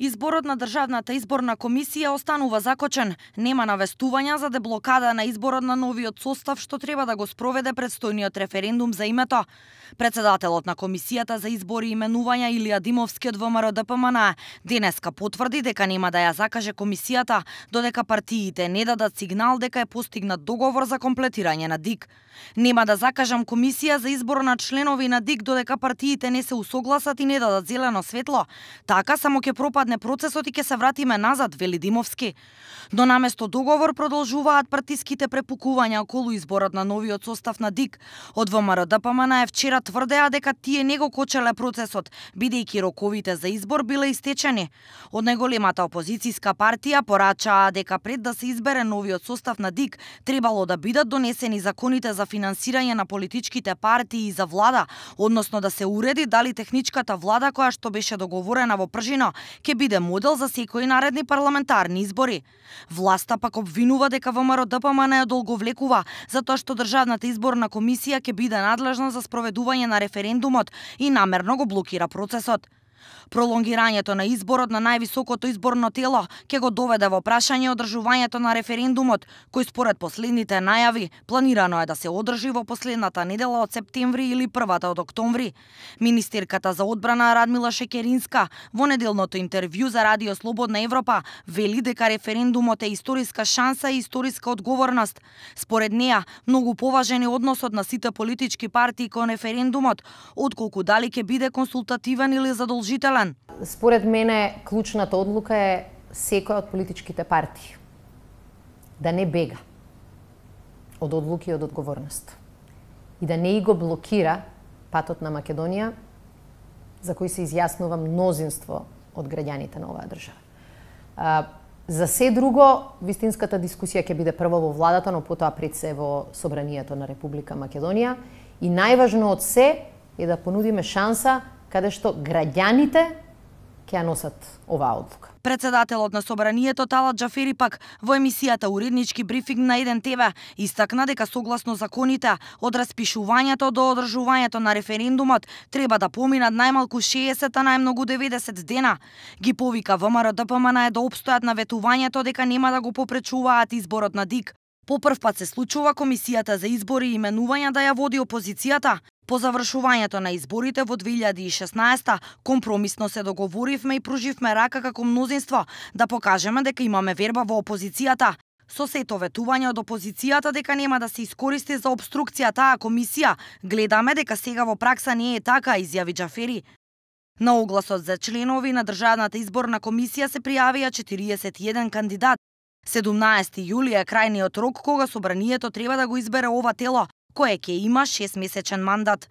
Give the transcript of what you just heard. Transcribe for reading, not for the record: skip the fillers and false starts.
Изборот на Државната изборна комисија останува закочен. Нема навестувања за деблокада на изборот на новиот состав што треба да го спроведе предстојниот референдум за името. Председателот на комисијата за избори и именувања Илија Димовски од ВМРО-ДПМН денеска потврди дека нема да ја закаже комисијата додека партиите не дадат сигнал дека е постигнат договор за комплетирање на ДИК. Нема да закажам комисија за избор на членови на ДИК додека партиите не се усогласат и не дадат зелено светло. Така само ќе пропадне процесот и ќе се вратиме назад, вели Димовски. Но наместо договор продолжуваат партиските препукувања околу изборот на новиот состав на ДИК. Од ВМРО-ДПМН вчера тврдеа дека тие не го кочеле процесот, бидејќи роковите за избор биле истечени. Од најголемата опозицијска партија порачаа дека пред да се избере новиот состав на ДИК требало да бидат донесени законите за финансирање на политичките партии и за влада, односно да се уреди дали техничката влада која што беше договорена во пржино ќе биде модел за секои наредни парламентарни избори. Власта пак обвинува дека ВМРО-ДПМН ја долговлекува затоа што Државната изборна комисија ќе биде надлежна за спроведување на референдумот и намерно го блокира процесот. Пролонгирањето на изборот на највисокото изборно тело ќе го доведе во прашање одржувањето на референдумот, кој според последните најави планирано е да се одржи во последната недела од септември или првата од октомври. Министерката за одбрана Радмила Шекеринска во неделното интервју за Радио Слободна Европа вели дека референдумот е историска шанса и историска одговорност. Според неа, многу поважен е односот на сите политички партии кон референдумот, отколку дали ќе биде консултативен или задолжителен. Според мене, клучната одлука е секоја од политичките партии да не бега од одлуки и од одговорност и да не го блокира патот на Македонија за кој се изјаснува мнозинство од граѓаните на оваа држава. За се друго, вистинската дискусија ќе биде прво во владата, но потоа пред се во Собранието на Република Македонија и најважно од се е да понудиме шанса каде што граѓаните ќе ја носат оваа одлука. Председателот на Собранието Талат Џафери пак во емисијата Уреднички брифинг на 1 ТВ истакна дека согласно законите од распишувањето до одржувањето на референдумот треба да поминат најмалку 60, а најмногу 90 дена. Ги повика ВМРО-ДПМН да опстојат на ветувањето дека нема да го попречуваат изборот на ДИК. По прв пат се случува комисијата за избори и именувања да ја води опозицијата. По завршувањето на изборите во 2016 компромисно се договоривме и пруживме рака како мнозинство да покажеме дека имаме верба во опозицијата. Со сето ветување од опозицијата дека нема да се искористи за обструкција таа комисија, гледаме дека сега во пракса не е така, изјави Џафери. На огласот за членови на Државната изборна комисија се пријавија 41 кандидат. 17 јули е крајниот рок кога Собранието треба да го избере ова тело, кое ќе има 6-месечен мандат.